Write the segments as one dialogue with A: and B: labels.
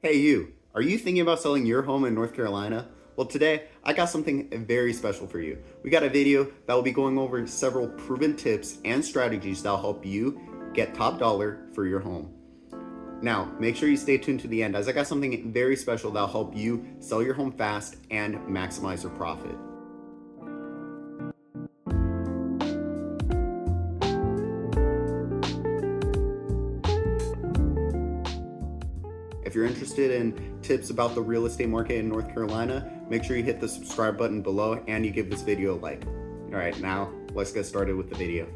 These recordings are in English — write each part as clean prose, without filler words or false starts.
A: Hey you, are you thinking about selling your home in North Carolina? Well, today I got something very special for you. We got a video that will be going over several proven tips and strategies that will help you get top dollar for your home. Now, make sure you stay tuned to the end as I got something very special that will help you sell your home fast and maximize your profit. If you're interested in tips about the real estate market in North Carolina, make sure you hit the subscribe button below and you give this video a like. All right, now let's get started with the video.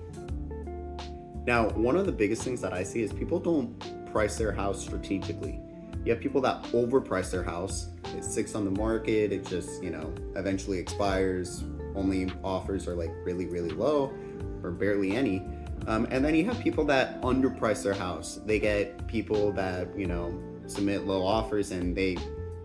A: Now, one of the biggest things that I see is people don't price their house strategically. You have people that overprice their house. It sits on the market, it just, eventually expires. Only offers are like really, really low or barely any. And then you have people that underprice their house. They get people that, submit low offers and they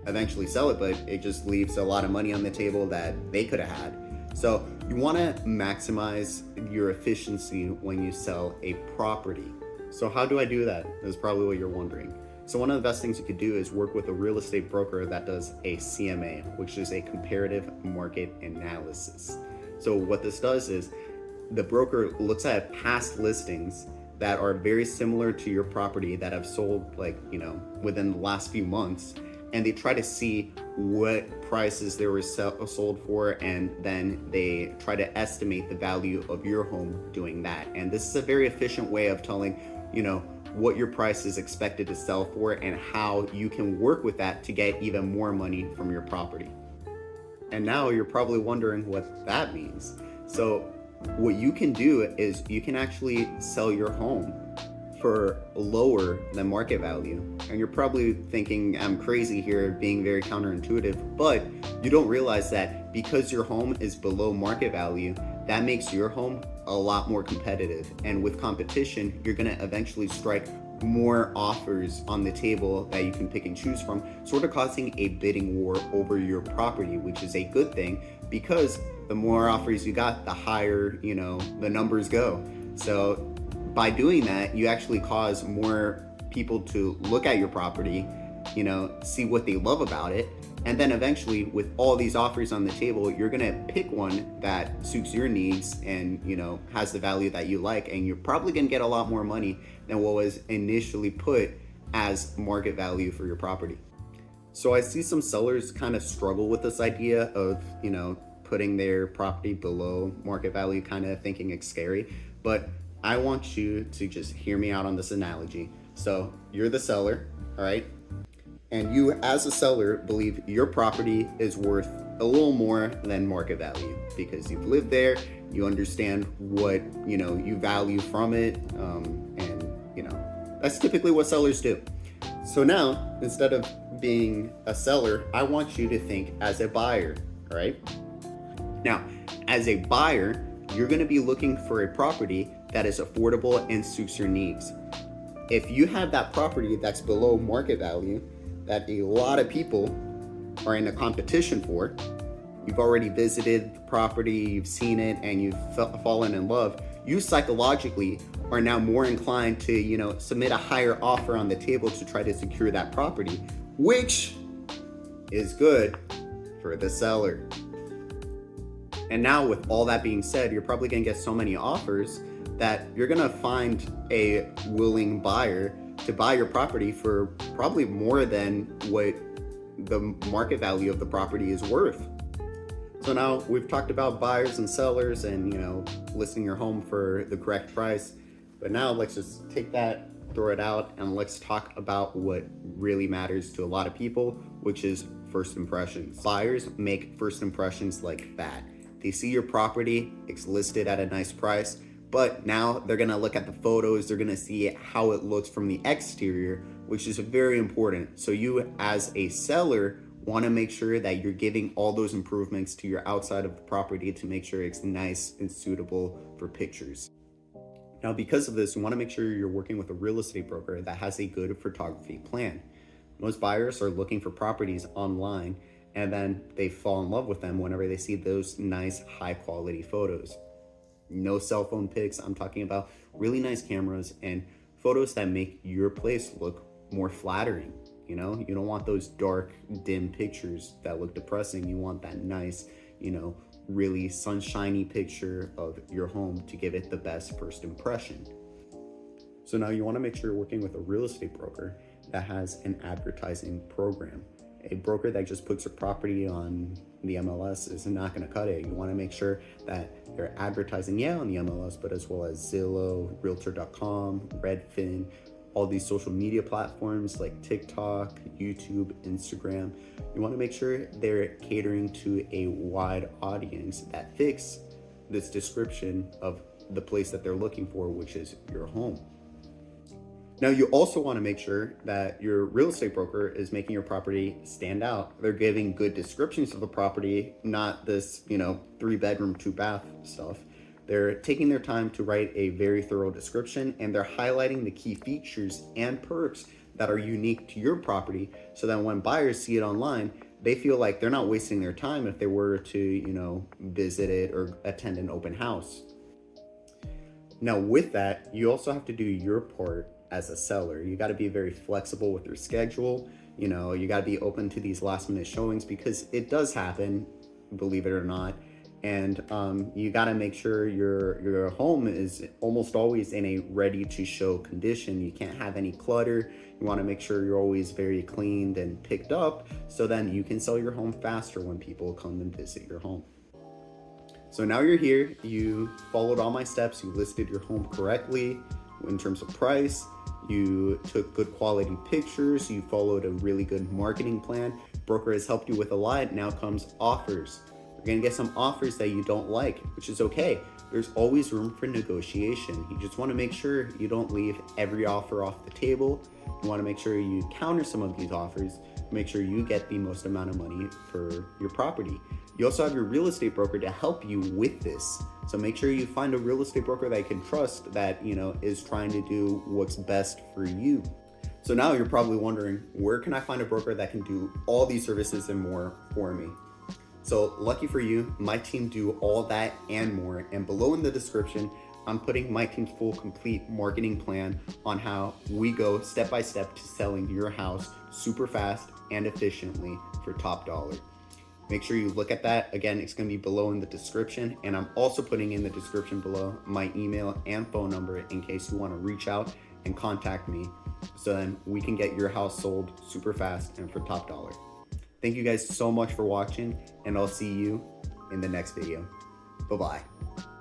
A: eventually sell it, but it just leaves a lot of money on the table that they could have had. So you want to maximize your efficiency when you sell a property. So how do I do that? Is probably what you're wondering. So one of the best things you could do is work with a real estate broker that does a CMA, which is a comparative market analysis. So what this does is the broker looks at past listings that are very similar to your property that have sold within the last few months, and they try to see what prices they were sold for, and then they try to estimate the value of your home doing that. And this is a very efficient way of telling what your price is expected to sell for and how you can work with that to get even more money from your property. And now you're probably wondering what that means. So what you can do is you can actually sell your home for lower than market value. And you're probably thinking I'm crazy here, being very counterintuitive, but you don't realize that because your home is below market value, that makes your home a lot more competitive. And with competition, you're gonna eventually strike more offers on the table that you can pick and choose from, sort of causing a bidding war over your property, which is a good thing because the more offers you got, the higher, the numbers go. So by doing that, you actually cause more people to look at your property, see what they love about it. And then eventually with all these offers on the table, you're gonna pick one that suits your needs and, has the value that you like. And you're probably gonna get a lot more money than what was initially put as market value for your property. So I see some sellers kind of struggle with this idea of, putting their property below market value, kind of thinking it's scary. But I want you to just hear me out on this analogy. So you're the seller, all right? And you as a seller believe your property is worth a little more than market value because you've lived there, you understand what, you value from it. That's typically what sellers do. So now, instead of being a seller, I want you to think as a buyer, all right? Now, as a buyer, you're gonna be looking for a property that is affordable and suits your needs. If you have that property that's below market value, that a lot of people are in a competition for, you've already visited the property, you've seen it, and you've fallen in love, you psychologically are now more inclined to, submit a higher offer on the table to try to secure that property, which is good for the seller. And now with all that being said, you're probably gonna get so many offers that you're gonna find a willing buyer to buy your property for probably more than what the market value of the property is worth. So now we've talked about buyers and sellers and, listing your home for the correct price. But now let's just take that, throw it out, and let's talk about what really matters to a lot of people, which is first impressions. Buyers make first impressions like that. They see your property, it's listed at a nice price, but now they're gonna look at the photos, they're gonna see how it looks from the exterior, which is very important. So you as a seller wanna make sure that you're giving all those improvements to your outside of the property to make sure it's nice and suitable for pictures. Now, because of this, you wanna make sure you're working with a real estate broker that has a good photography plan. Most buyers are looking for properties online and then they fall in love with them whenever they see those nice high quality photos. No cell phone pics, I'm talking about really nice cameras and photos that make your place look more flattering. You know, you don't want those dark, dim pictures that look depressing. You want that nice, really sunshiny picture of your home to give it the best first impression. So now you want to make sure you're working with a real estate broker that has an advertising program. A broker that just puts your property on the MLS is not going to cut it. You want to make sure that they're advertising, on the MLS, but as well as Zillow, Realtor.com, Redfin, all these social media platforms like TikTok, YouTube, Instagram. You want to make sure they're catering to a wide audience that fits this description of the place that they're looking for, which is your home. Now, you also want to make sure that your real estate broker is making your property stand out. They're giving good descriptions of the property, not this, 3-bedroom, 2-bath stuff. They're taking their time to write a very thorough description, and they're highlighting the key features and perks that are unique to your property, so that when buyers see it online, they feel like they're not wasting their time if they were to, visit it or attend an open house. Now, with that, you also have to do your part as a seller. You got to be very flexible with your schedule. You got to be open to these last minute showings, because it does happen, believe it or not. And you got to make sure your home is almost always in a ready to show condition. You can't have any clutter. You want to make sure you're always very cleaned and picked up, so then you can sell your home faster when people come and visit your home. So now you're here, you followed all my steps, you listed your home correctly in terms of price, you took good quality pictures, you followed a really good marketing plan. Broker has helped you with a lot. Now comes offers. You're gonna get some offers that you don't like, which is okay. There's always room for negotiation. You just wanna make sure you don't leave every offer off the table. You wanna make sure you counter some of these offers, make sure you get the most amount of money for your property. You also have your real estate broker to help you with this. So make sure you find a real estate broker that you can trust, that, is trying to do what's best for you. So now you're probably wondering, where can I find a broker that can do all these services and more for me? So lucky for you, my team do all that and more. And below in the description, I'm putting my team's full complete marketing plan on how we go step by step to selling your house super fast and efficiently for top dollar. Make sure you look at that. Again, it's going to be below in the description. And I'm also putting in the description below my email and phone number in case you want to reach out and contact me, so then we can get your house sold super fast and for top dollar. Thank you guys so much for watching, and I'll see you in the next video. Bye-bye.